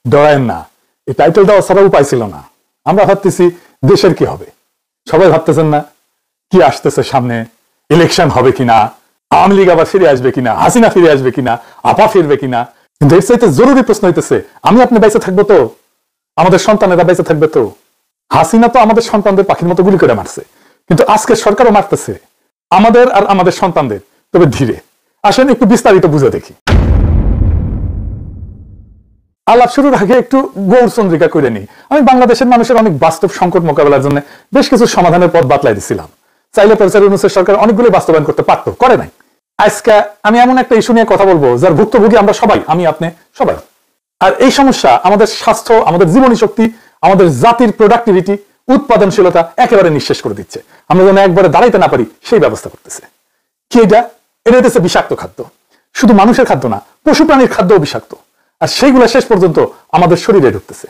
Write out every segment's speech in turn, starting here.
ডরায়েন না, এই টাইটেল দেওয়া ছাড়া উপায় ছিল না। আমরা ভাবতেছি দেশের কি হবে, সবাই ভাবতেছেন না কি আসতেছে সামনে, ইলেকশন হবে কিনা, আওয়ামী লীগ আবার ফিরে আসবে কিনা, হাসিনা ফিরে আসবে কিনা, আপা ফিরবে কিনা। কিন্তু এর চাইতে জরুরি প্রশ্ন হইতেছে, আমি আপনি বেঁচে থাকবো তো? আমাদের সন্তানেরা বেঁচে থাকবে তো? হাসিনা তো আমাদের সন্তানদের পাখির মতো গুলি করে মারছে, কিন্তু আজকে সরকারও মারতেছে আমাদের আর আমাদের সন্তানদের। তবে ধীরে আসেন একটু বিস্তারিত বুঝে দেখি। আলাপ শুরুর আগে একটু গৌরচন্দ্রিকা করে নিই। আমি বাংলাদেশের মানুষের অনেক বাস্তব সংকট মোকাবেলার জন্য বেশ কিছু সমাধানের পথ বাতলাই দিছিলাম। চাইলে প্রফেসর ইউনূসের সরকার অনেকগুলো বাস্তবায়ন করতে পারতো, করে নাই। আজকে আমি এমন একটা ইস্যু নিয়ে কথা বলবো যার ভুক্তভোগী আমরা সবাই, আমি আপনি সবাই। আর এই সমস্যা আমাদের স্বাস্থ্য, আমাদের জীবনী শক্তি, আমাদের জাতির প্রোডাক্টিভিটি, উৎপাদনশীলতা একেবারে নিঃশেষ করে দিচ্ছে। আমরা যেন একবারে দাঁড়াইতে না পারি সেই ব্যবস্থা করতেছে। কি এটা? এটা হচ্ছে বিষাক্ত খাদ্য। শুধু মানুষের খাদ্য না, পশু প্রাণীর খাদ্যও বিষাক্ত। আর সেইগুলো শেষ পর্যন্ত আমাদের শরীরে ঢুকতেছে।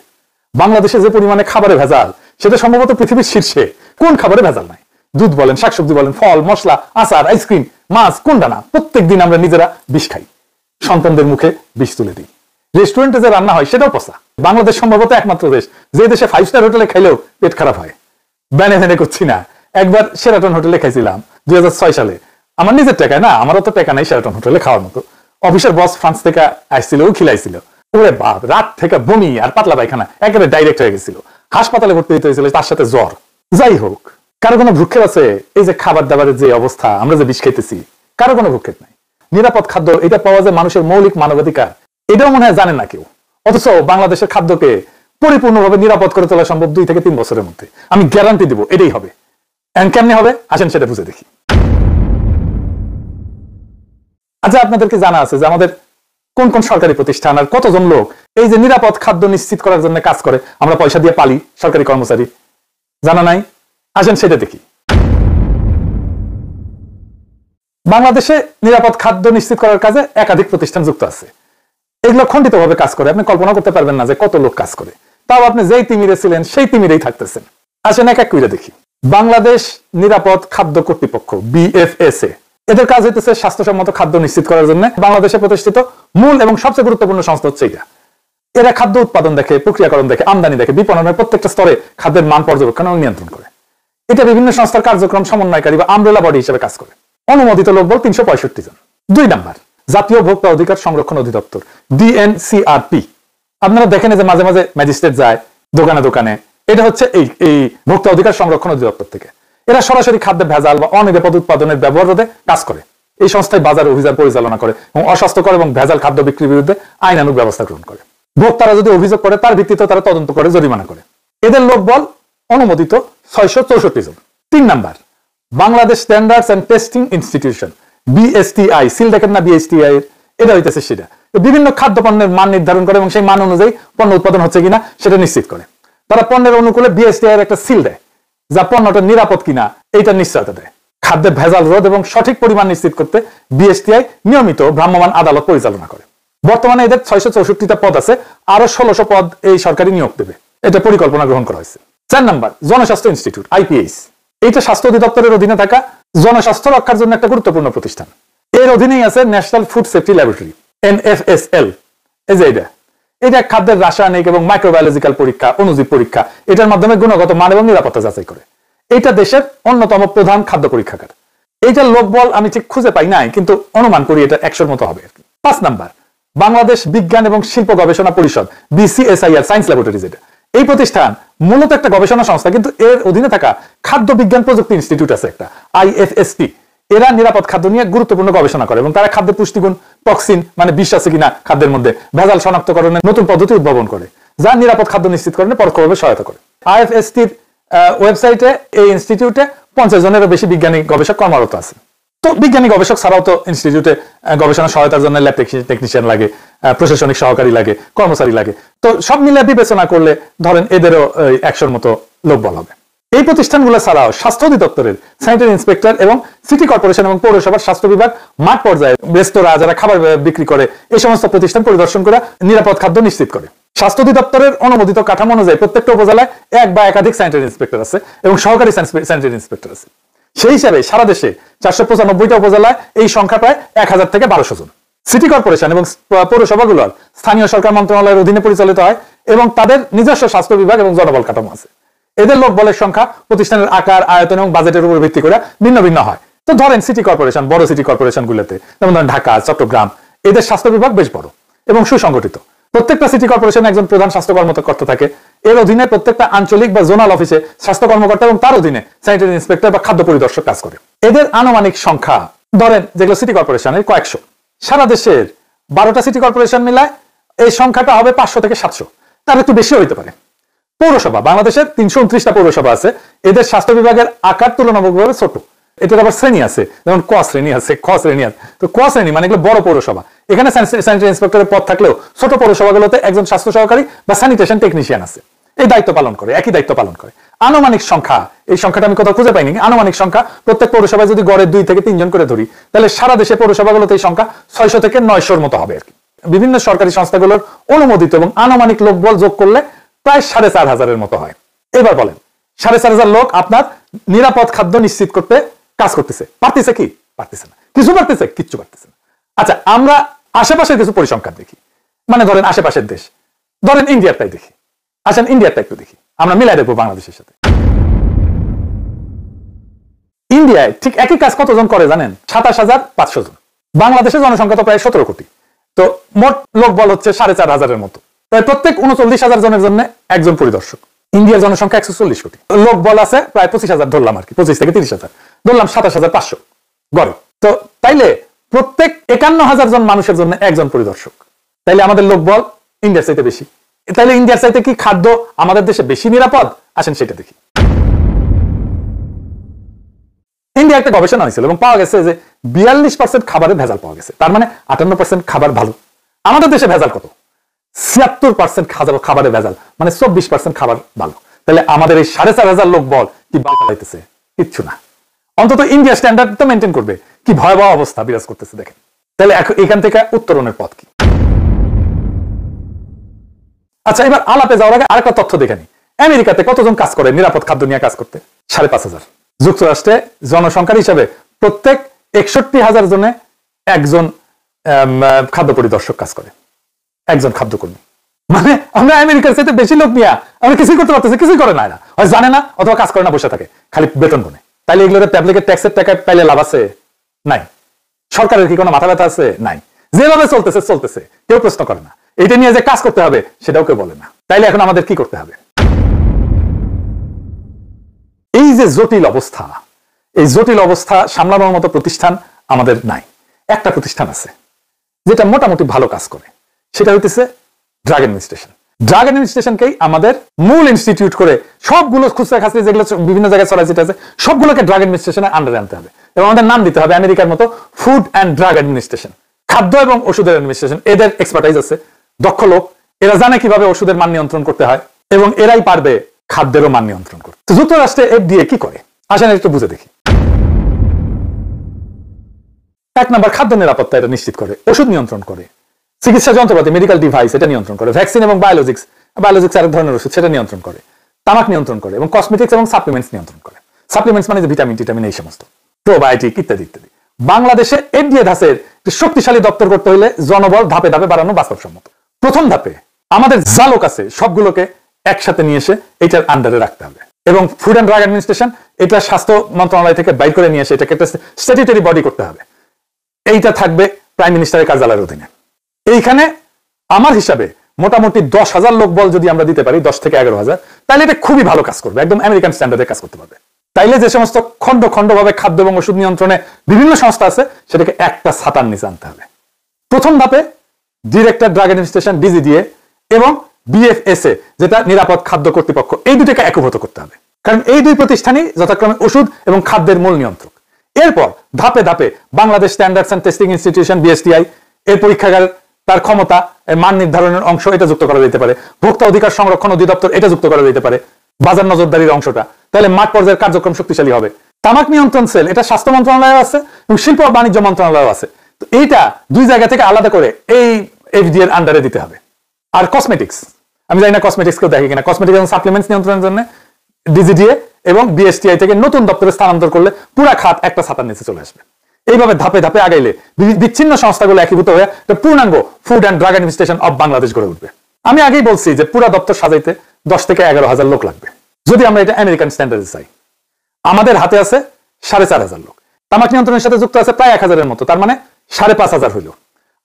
বাংলাদেশে যে পরিমাণে খাবারে ভেজাল, সেটা সম্ভবত পৃথিবীর শীর্ষে। কোন খাবারে ভেজাল নাই? দুধ বলেন, শাকসবজি বলেন, ফল, মশলা, আচার, আইসক্রিম, মাছ, কোনটা না? প্রত্যেক দিন আমরা নিজেরা বিষ খাই, সন্তানদের মুখে বিষ তুলে দিই। রেস্টুরেন্টে যে রান্না হয় সেটাও পচা। বাংলাদেশ সম্ভবত একমাত্র দেশ যে দেশে 5 স্টার হোটেলে খাইলেও পেট খারাপ হয়। ব্যানে ভ্যানে করছি না। একবার শেরাটন হোটেলে খাইছিলাম 2006 সালে, আমার নিজের টাকায় না, আমারও তো টাকা নাই শেরাটন হোটেলে খাওয়ার মতো। অফিসের বস ফ্রান্স থেকে আসছিল, ও খিলাইছিল। ওরে বাপ, রাত থেকে বমি আর পাতলা পায়খানা একেবারে ডাইরেক্ট হয়ে গেছিল। হাসপাতালে ভর্তি হতে হয়েছিল, তার সাথে জ্বর। যাই হোক, কারো কোনো ভ্রুক্ষেপ আছে? এই যে খাবার দাবারের যে অবস্থা, আমরা যে বিষ খাইতেছি, কারো কোনো ভ্রুক্ষেপ নাই। নিরাপদ খাদ্য এটা পাওয়া যায় মানুষের মৌলিক মানবাধিকার, এটাও মনে হয় জানে না কেউ। অথচ বাংলাদেশের খাদ্যকে পরিপূর্ণভাবে নিরাপদ করে তোলা সম্ভব 2 থেকে 3 বছরের মধ্যে। আমি গ্যারান্টি দিব এটাই হবে। কেমনে হবে আসেন সেটা বুঝে দেখি। আচ্ছা, আপনাদেরকে জানা আছে যে আমাদের কোন কোন সরকারি প্রতিষ্ঠান আর কতজন লোক এই যে নিরাপদ খাদ্য নিশ্চিত করার জন্য কাজ করে? আমরা পয়সা দিয়ে পালি সরকারি কর্মচারী, জানা নাই? আসেন সেটা দেখি। বাংলাদেশে নিরাপদ খাদ্য নিশ্চিত করার কাজে একাধিক প্রতিষ্ঠান যুক্ত আছে। এগুলো খণ্ডিতভাবে কাজ করে, আপনি কল্পনা করতে পারবেন না যে কত লোক কাজ করে। তাও আপনি যেই তিমিরে ছিলেন সেই তিমিরেই থাকতেছেন। আসেন এক এক করে দেখি। বাংলাদেশ নিরাপদ খাদ্য কর্তৃপক্ষ, BFSA, এদের কাজ হইতেছে স্বাস্থ্যসম্মত খাদ্য নিশ্চিত করার জন্য বাংলাদেশে প্রতিষ্ঠিত মূল এবং সবচেয়ে গুরুত্বপূর্ণ সংস্থা হচ্ছে এটা। এরা খাদ্য উৎপাদন দেখে, প্রক্রিয়াকরণ দেখে, আমদানি দেখে, বিপণনের প্রত্যেকটা স্তরে খাদ্যের মান পর্যবেক্ষণ এবং নিয়ন্ত্রণ করে। এটা বিভিন্ন সংস্থার কার্যক্রম সমন্বয়কারী বা আমব্রেলা বডি হিসেবে কাজ করে। অনুমোদিত লোকবল 365 জন। 2 নাম্বার, জাতীয় ভোক্তা অধিকার সংরক্ষণ অধিদপ্তর, DNCRP। আপনারা দেখেন যে মাঝে মাঝে ম্যাজিস্ট্রেট যায় দোকানে দোকানে, এটা হচ্ছে এই ভোক্তা অধিকার সংরক্ষণ অধিদপ্তর থেকে। এরা সরাসরি খাদ্যের ভেজাল বা অনিরাপদ উৎপাদনের ব্যবহার রোধে কাজ করে। এই সংস্থায় বাজার অভিযান পরিচালনা করে এবং অস্বাস্থ্যকর এবং ভেজাল খাদ্য বিক্রির বিরুদ্ধে আইনানুগ ব্যবস্থা গ্রহণ করে। ভোক্তারা যদি অভিযোগ করে তার ভিত্তিতে তারা তদন্ত করে জরিমানা করে। এদের লোকবল অনুমোদিত 664 জন। 3 number, Bangladesh standards and testing institution, BSTI, সিল দেখেন না BSTI এর, এটা হইতেছে সেটা। বিভিন্ন খাদ্য পণ্যের মান নির্ধারণ করে এবং সেই মান অনুযায়ী পণ্য উৎপাদন হচ্ছে কিনা সেটা নিশ্চিত করে। তারা পণ্যের অনুকূলে BSTI এর একটা সিল দেয় যা পণ্যটা নিরাপদ কিনা এইটা নিশ্চয়তা দেয়। খাদ্যের ভেজাল রোধ এবং সঠিক পরিমাণ নিশ্চিত করতে BSTI নিয়মিত ভ্রাম্যমাণ আদালত পরিচালনা করে। বর্তমানে এদের 664টা পদ আছে, আরো 1600 পদ এই সরকারি নিয়োগ দেবে, এটা পরিকল্পনা গ্রহণ করা হয়েছে। 4 নাম্বার, জনস্বাস্থ্য ইনস্টিটিউট, IPH। এইটা স্বাস্থ্য অধিদপ্তরের অধীনে থাকা জনস্বাস্থ্য রক্ষার জন্য একটা গুরুত্বপূর্ণ প্রতিষ্ঠান। এর অধীনেই আছে national food safety laboratory, NFSL। এই যে এটা খাদ্যের রাসায়নিক এবং মাইক্রোবায়োলজিক্যাল পরীক্ষা, অণুজীব পরীক্ষা, এটার মাধ্যমে গুণগত মান এবং নিরাপত্তা যাচাই করে। এটা দেশের অন্যতম প্রধান খাদ্য পরীক্ষাগার। এইটার লোকবল আমি ঠিক খুঁজে পাই নাই, কিন্তু অনুমান করি এটা 100-র মতো হবে। 5 নাম্বার, বাংলাদেশ বিজ্ঞান এবং শিল্প গবেষণা পরিষদ, BCSIR, সায়েন্স ল্যাবরেটরি। যেটা এই প্রতিষ্ঠান মূলত একটা গবেষণা সংস্থা, কিন্তু এর অধীনে থাকা খাদ্য বিজ্ঞান প্রযুক্তি ইনস্টিটিউট আছে একটা, IFST। এরা নিরাপদ খাদ্য নিয়ে গুরুত্বপূর্ণ গবেষণা করে এবং তারা খাদ্যের পুষ্টিগুণ, টক্সিন মানে বিষ আছে কিনা খাদ্যের মধ্যে, ভেজাল শনাক্তকরণের নতুন পদ্ধতি উদ্ভাবন করে, যা নিরাপদ খাদ্য নিশ্চিতকরণে পরোক্ষভাবে সহায়তা করে। IFSTর ওয়েবসাইটে এই ইনস্টিটিউটে 50 জনেরও বেশি বিজ্ঞানী গবেষক কর্মরত আছে। তো বিজ্ঞানী গবেষক ছাড়াও তো ইনস্টিটিউটে গবেষণা সহায়তার জন্য ল্যাব টেকনিশিয়ান লাগে, প্রশাসনিক সহকারী লাগে, কর্মচারী লাগে। তো সব মিলে বিবেচনা করলে ধরেন এদেরও 100-র মতো লোকবল হবে। এই প্রতিষ্ঠানগুলো ছাড়াও স্বাস্থ্য অধিদপ্তরের স্যানিটারি ইন্সপেক্টর এবং সিটি কর্পোরেশন এবং পৌরসভার স্বাস্থ্য বিভাগ মাঠ পর্যায়ে রেস্তোরাঁ যারা খাবার বিক্রি করে এই সমস্ত প্রতিষ্ঠান পরিদর্শন করে নিরাপদ খাদ্য নিশ্চিত করে। স্বাস্থ্য অধিদপ্তরের অনুমোদিত কাঠামো অনুযায়ী প্রত্যেকটা উপজেলায় 1 বা একাধিক স্যানিটারি ইন্সপেক্টর আছে এবং সহকারী স্যানিটারি ইন্সপেক্টর আছে। সেই হিসাবে সারা দেশে 495টা উপজেলায় এই সংখ্যা প্রায় 1000 থেকে 1200 জন। সিটি কর্পোরেশন এবং পৌরসভাগুলোর স্থানীয় সরকার মন্ত্রণালয়ের অধীনে পরিচালিত হয় এবং তাদের নিজস্ব স্বাস্থ্য বিভাগ এবং জনবল কাঠামো আছে। এদের লোকবলের সংখ্যা প্রতিষ্ঠানের আকার, আয়তন এবং বাজেটের উপর ভিত্তি করে ভিন্ন ভিন্ন হয়। তো ধরেন সিটি কর্পোরেশন, বড় সিটি কর্পোরেশন গুলোতে যেমন ধরেন ঢাকা, চট্টগ্রাম, এদের স্বাস্থ্য বিভাগ বেশ বড় এবং সুসংগঠিত। প্রত্যেকটা সিটি কর্পোরেশনে একজন প্রধান স্বাস্থ্য কর্মকর্তা থাকে। এর অধীনে প্রত্যেকটা আঞ্চলিক বা জোনাল অফিসে স্বাস্থ্য কর্মকর্তা এবং তার অধীনে স্যানিটারি ইন্সপেক্টর বা খাদ্য পরিদর্শক কাজ করে। এদের আনুমানিক সংখ্যা ধরেন যেগুলো সিটি কর্পোরেশনের কয়েকশো। সারা দেশের 12টা সিটি কর্পোরেশন মিলায় এই সংখ্যাটা হবে 500 থেকে 700, তার একটু বেশিও হইতে পারে। পৌরসভা, বাংলাদেশের 329টা পৌরসভা আছে। এদের স্বাস্থ্য বিভাগের আকার তুলনামূলকভাবে ছোট। এটার আবার শ্রেণী আছে, যেমন ক শ্রেণী আছে, খ শ্রেণী আছে। তো ক শ্রেণী মানে এগুলো বড় পৌরসভা। এখানে স্যানিটারি ইন্সপেক্টরের পদ থাকলেও ছোট পৌরসভাগুলোতে একজন স্বাস্থ্য সহকারী বা স্যানিটেশন টেকনিশিয়ান আছে, এই দায়িত্ব পালন করে, একই দায়িত্ব পালন করে। আনুমানিক সংখ্যা, এই সংখ্যাটা আমি কোথাও খুঁজে পাইনি, আনুমানিক সংখ্যা প্রত্যেক পৌরসভায় যদি গড়ে 2 থেকে 3 জন করে ধরি, তাহলে সারা দেশে পৌরসভাগুলোতে এই সংখ্যা 600 থেকে 900-র মতো হবে আর কি। বিভিন্ন সরকারি সংস্থাগুলোর অনুমোদিত এবং আনুমানিক লোকবল যোগ করলে প্রায় 4500-এর মতো হয়। এবার বলেন 4500 লোক আপনার নিরাপদ খাদ্য নিশ্চিত করতে কাজ করতেছে, পারতেছে কি? পারতেছে না। কিছু পারতেছে? কিচ্ছু পারতেছে না। আচ্ছা, আমরা আশেপাশের কিছু পরিসংখ্যান দেখি, মানে ধরেন আশেপাশের দেশ, ধরেন ইন্ডিয়ারটাই দেখি। আসেন ইন্ডিয়ারটা একটু দেখি, আমরা মিলাই দেখবো বাংলাদেশের সাথে। ইন্ডিয়ায় ঠিক একই কাজ কতজন করে জানেন? 27500 জন। বাংলাদেশের জনসংখ্যা তো প্রায় 17 কোটি। তো মোট লোক বল হচ্ছে 4500-এর মতো। তাই প্রত্যেক 39,000 জনের জন্য একজন পরিদর্শক। ইন্ডিয়ার জনসংখ্যা 140 কোটি, লোক বল আছে প্রায় 25,000 ধরলাম আর কি, 25 থেকে 30,000 ধরলাম, 27,500 গড়ে। তো তাইলে প্রত্যেক 51,000 জন মানুষের জন্য একজন পরিদর্শক। তাইলে আমাদের লোক বল ইন্ডিয়ার চাইতে বেশি। তাইলে ইন্ডিয়ার চাইতে কি খাদ্য আমাদের দেশে বেশি নিরাপদ? আসেন সেটা দেখি। ইন্ডিয়া একটা গবেষণা হয়েছিল এবং পাওয়া গেছে যে 42% খাবারে ভেজাল পাওয়া গেছে। তার মানে 58% খাবার ভালো। আমাদের দেশে ভেজাল কত? 76% খাবারে ভেজাল, মানে 24% খাবার ভালো। তাহলে আমাদের এই 4500 লোক বল কি বাড়াইতেছে? কিচ্ছু না। অন্তত ইন্ডিয়া স্ট্যান্ডার্ড তো মেনটেন করবে। কি ভয়াবহ অবস্থা বিরাজ করতেছে দেখেন। তাহলে এখান থেকে উত্তরণের পথ কি? আচ্ছা, এবার আলাপে যাওয়ার আগে আরেকটা তথ্য দেখে নি। আমেরিকাতে কতজন কাজ করে নিরাপদ খাদ্য নিয়ে কাজ করতে? 5,500। যুক্তরাষ্ট্রে জনসংখ্যার হিসাবে প্রত্যেক 61,000 জনে একজন খাদ্য পরিদর্শক কাজ করে, একজন খাদ্যকর্মী। মানে আমরা আমেরিকার সাথে বেশি লোক নিয়ে আমরা কিছুই করতে পারতেছি, কিছুই করে না, হয় জানে না অথবা কাজ করে না, বসে থাকে, খালি বেতন গুনে। তাইলে এগুলোতে পাবলিকের ট্যাক্সের টাকা পাইলে লাভ আছে? নাই। সরকারের কি কোনো মাথা ব্যথা আছে? নাই। যেভাবে চলতেছে চলতেছে, কেউ প্রশ্ন করে না। এটা নিয়ে যে কাজ করতে হবে সেটাও কেউ বলে না। তাইলে এখন আমাদের কি করতে হবে? এই যে জটিল অবস্থা, এই জটিল অবস্থা সামলানোর মতো প্রতিষ্ঠান আমাদের নাই। একটা প্রতিষ্ঠান আছে যেটা মোটামুটি ভালো কাজ করে, সেটা হইতেছে ড্রাগ অ্যাডমিনিস্ট্রেশন। ড্রাগ অ্যাডমিনিস্ট্রেশনকেই আমাদের মূল ইনস্টিটিউট করে সবগুলো খুচরা খাসি যেগুলো বিভিন্ন জায়গায় ছড়াছিট আছে সবগুলোকে ড্রাগ অ্যাডমিনিস্ট্রেশনের আন্ডারে আনতে হবে এবং আমাদের নাম দিতে হবে আমেরিকার মতো ফুড অ্যান্ড ড্রাগ অ্যাডমিনিস্ট্রেশন। খাদ্য এবং ওষুধের অ্যাডমিনিস্ট্রেশন, এদের এক্সপার্টাইজ আছে, দক্ষ লোক, এরা জানে কিভাবে ওষুধের মান নিয়ন্ত্রণ করতে হয় এবং এরাই পারবে খাদ্যেরও মান নিয়ন্ত্রণ করতে। তো যুক্তরাষ্ট্রে FDA কি করে আসেন একটু বুঝে দেখি। 1 নম্বর, খাদ্য নিরাপত্তা এটা নিশ্চিত করে, ওষুধ নিয়ন্ত্রণ করে, চিকিৎসা যন্ত্রপাতি মেডিকেল ডিভাইস এটা নিয়ন্ত্রণ করে, ভ্যাকসিন এবং বায়োলজিক্স আরেক ধরনের ওষুধ সেটা নিয়ন্ত্রণ করে, তামাক নিয়ন্ত্রণ করে এবং কসমেটিক্স এবং সাপ্লিমেন্টস নিয়ন্ত্রণ করে। সাপ্লিমেন্টস মানে যে ভিটামিন টিটামিন এই সমস্ত, প্রোবায়োটিক ইত্যাদি ইত্যাদি। বাংলাদেশে FDA ধাসের শক্তিশালী দপ্তর করতে হলে জনবল ধাপে ধাপে বাড়ানো বাস্তবসম্মত। প্রথম ধাপে আমাদের যা লোক আছে সবগুলোকে একসাথে নিয়ে এসে এটার আন্ডারে রাখতে হবে এবং ফুড অ্যান্ড ড্রাগ অ্যাডমিনিস্ট্রেশন এটা স্বাস্থ্য মন্ত্রণালয় থেকে বাইর করে নিয়ে এসে এটাকে একটা স্ট্যাটিউটরি বডি করতে হবে। এইটা থাকবে প্রাইম মিনিস্টারের কার্যালয়ের অধীনে। এইখানে আমার হিসাবে মোটামুটি 10,000 লোক বল যদি আমরা দিতে পারি, 10 থেকে 11,000, তাহলে এটা খুবই ভালো কাজ করবে, একদম আমেরিকান স্ট্যান্ডার্ডে কাজ করতে পারবে। তাইলে যে সমস্ত খন্ড খন্ডভাবে খাদ্য এবং ওষুধ নিয়ন্ত্রণে বিভিন্ন সংস্থা আছে সেটাকে একটা ছাতার নিচে আনতে হবে। প্রথম ধাপে ডিরেক্টর ড্রাগ অ্যাডমিনিস্ট্রেশন DGDA এবং BFSA যেটা নিরাপদ খাদ্য কর্তৃপক্ষ, এই দুটোকে একীভূত করতে হবে, কারণ এই দুই প্রতিষ্ঠানই যথাক্রমে ওষুধ এবং খাদ্যের মূল নিয়ন্ত্রক। এরপর ধাপে ধাপে Bangladesh standards and testing institution BSTI এর পরীক্ষাগার, তার ক্ষমতা, মান নির্ধারণের অংশ এটা যুক্ত করা যেতে পারে, ভোক্তা অধিকার সংরক্ষণ অধিদপ্তর এটা যুক্ত করা যেতে পারে, বাজার নজরদারির অংশটা, তাহলে মাঠ পর্যায়ের কার্যক্রম শক্তিশালী হবে। তামাক নিয়ন্ত্রণ সেল এটা স্বাস্থ্য মন্ত্রণালয় আছে এবং শিল্প ও বাণিজ্য মন্ত্রণালয় আছে। তো এইটা দুই জায়গা থেকে আলাদা করে এই FDA এর আন্ডারে দিতে হবে। আর কসমেটিক্স, আমি জানি না কসমেটিক্স কেউ দেখে কিনা, কসমেটিক্স এবং সাপ্লিমেন্টস নিয়ন্ত্রণের জন্য DGDA এবং BSTI থেকে নতুন দপ্তরে স্থানান্তর করলে পুরা খাত একটা ছাতার নিচে চলে আসবে। এইভাবে ধাপে ধাপে আগাইলে বিচ্ছিন্ন সংস্থাগুলো একীভূত হয়ে পূর্ণাঙ্গ food and drug administration of Bangladesh গড়ে উঠবে। আমি আগেই বলছি যে পুরা দপ্তর সাজাইতে 10 থেকে 11,000 লোক লাগবে। যদি আমরা এটা আমেরিকান স্ট্যান্ডার্ডে চাই, আমাদের হাতে আছে 4,500 লোক, তামাক নিয়ন্ত্রণের সাথে যুক্ত আছে প্রায় 1000-এর মতো, তার মানে 5,500 হইল।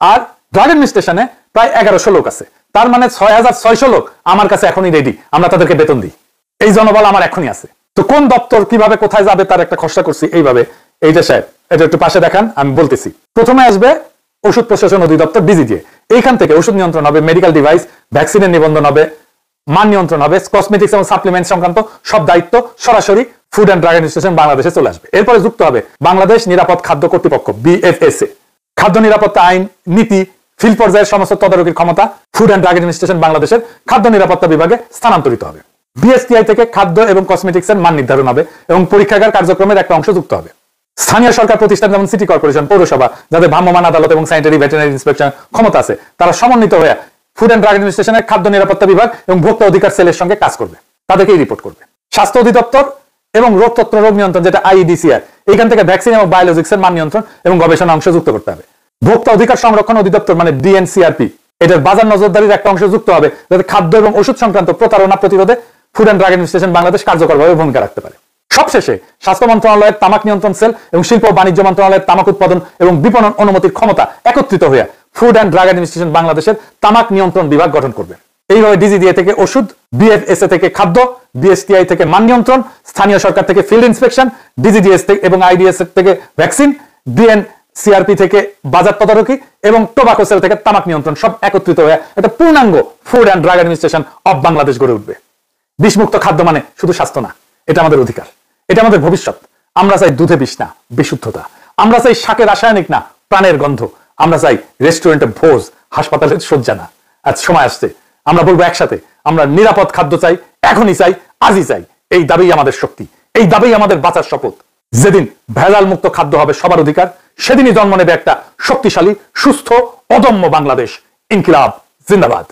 আর ড্রাগ অ্যাডমিনিস্ট্রেশনে প্রায় 1100 লোক আছে, তার মানে 6,600 লোক আমার কাছে এখনই রেডি, আমরা তাদেরকে বেতন দিই। এই জনবল আমার এখনই আছে। তো কোন দপ্তর কিভাবে কোথায় যাবে তার একটা খসড়া করছি এইভাবে। এই যে সাহেব, এটা একটু পাশে দেখান, আমি বলতেছি। প্রথমে আসবে ওষুধ প্রশাসন অধিদপ্তর ডিজিডিএ, এইখান থেকে ওষুধ নিয়ন্ত্রণ হবে, মেডিকেল ডিভাইস, ভ্যাকসিনের নিবন্ধন হবে, মান নিয়ন্ত্রণ হবে, কসমেটিক্স এবং সাপ্লিমেন্ট সংক্রান্ত সব দায়িত্ব সরাসরি ফুড অ্যান্ড ড্রাগ অ্যাডমিনিস্ট্রেশন বাংলাদেশে চলে আসবে। এরপরে যুক্ত হবে বাংলাদেশ নিরাপদ খাদ্য কর্তৃপক্ষ বিএফএসএ। খাদ্য নিরাপত্তা আইন, নীতি, ফিল্ড পর্যায়ের সমস্ত তদারকির ক্ষমতা ফুড অ্যান্ড ড্রাগ অ্যাডমিনিস্ট্রেশন বাংলাদেশের খাদ্য নিরাপত্তা বিভাগে স্থানান্তরিত হবে। বিএসটিআই থেকে খাদ্য এবং কসমেটিক্স এর মান নির্ধারণ হবে এবং পরীক্ষাগার কার্যক্রমের একটা অংশ যুক্ত হবে। স্থানীয় সরকার প্রতিষ্ঠান যেমন সিটি কর্পোরেশন, পৌরসভা, যাদের ভ্রাম্যমাণ আদালত এবং স্যানিটারি ভেটেরিনারি ইন্সপেকশন ক্ষমতা আছে, তারা সমন্বিত হয়ে ফুড অ্যান্ড ড্রাগ অ্যাডমিনিস্ট্রেশনের খাদ্য নিরাপত্তা বিভাগ এবং ভোক্তা অধিকার সেলের সঙ্গে কাজ করবে, তাদেরকেই রিপোর্ট করবে। স্বাস্থ্য অধিদপ্তর এবং রোগতত্ত্ব রোগ নিয়ন্ত্রণ, যেটা আইইডিসিআর, এইখান থেকে ভ্যাকসিন এবং বায়োলজিক্স এর মান নিয়ন্ত্রণ এবং গবেষণা অংশ যুক্ত করতে হবে। ভোক্তা অধিকার সংরক্ষণ অধিদপ্তর মানে ডিএনসিআরপি, এটার বাজার নজরদারির একটা অংশ যুক্ত হবে, যাতে খাদ্য এবং ওষুধ সংক্রান্ত প্রতারণা প্রতিরোধে food and drug administration Bangladesh কার্যকরভাবে ভূমিকা রাখতে পারে। সবশেষে স্বাস্থ্য মন্ত্রণালয়ের তামাক নিয়ন্ত্রণ সেল এবং শিল্প ও বাণিজ্য মন্ত্রণালয়ের তামাক উৎপাদন এবং বিপণন অনুমতির ক্ষমতা একত্রিত হয়ে ফুড অ্যান্ড ড্রাগ অ্যাডমিনিস্ট্রেশন বাংলাদেশের তামাক নিয়ন্ত্রণ বিভাগ গঠন করবে। এইভাবে ডিজিডিএ থেকে ওষুধ, বিএফএসএ থেকে খাদ্য, বিএসটিআই থেকে মান নিয়ন্ত্রণ, স্থানীয় সরকার থেকে ফিল্ড ইন্সপেকশন, ডিজিডিএস এবং আইডিএস থেকে ভ্যাকসিন, ডিএনসিআরপি থেকে বাজার তদারকি এবং টোবাকো সেল থেকে তামাক নিয়ন্ত্রণ সব একত্রিত হয়ে একটা পূর্ণাঙ্গ food and drug administration of Bangladesh গড়ে উঠবে। বিষমুক্ত খাদ্য মানে শুধু স্বাস্থ্য না, এটা আমাদের অধিকার, এটা আমাদের ভবিষ্যৎ। আমরা চাই দুধে বিষ না, বিশুদ্ধতা। আমরা চাই শাকে রাসায়নিক না, প্রাণের গন্ধ। আমরা চাই রেস্টুরেন্টে ভোজ, হাসপাতালের শয্যা না। আজ সময় আসছে, আমরা বলবো একসাথে, আমরা নিরাপদ খাদ্য চাই, এখনই চাই, আজই চাই। এই দাবি আমাদের শক্তি, এই দাবি আমাদের বাঁচার শপথ। যেদিন ভেজাল মুক্ত খাদ্য হবে সবার অধিকার, সেদিনই জন্ম নেবে একটা শক্তিশালী, সুস্থ, অদম্য বাংলাদেশ। ইনকিলাব জিন্দাবাদ।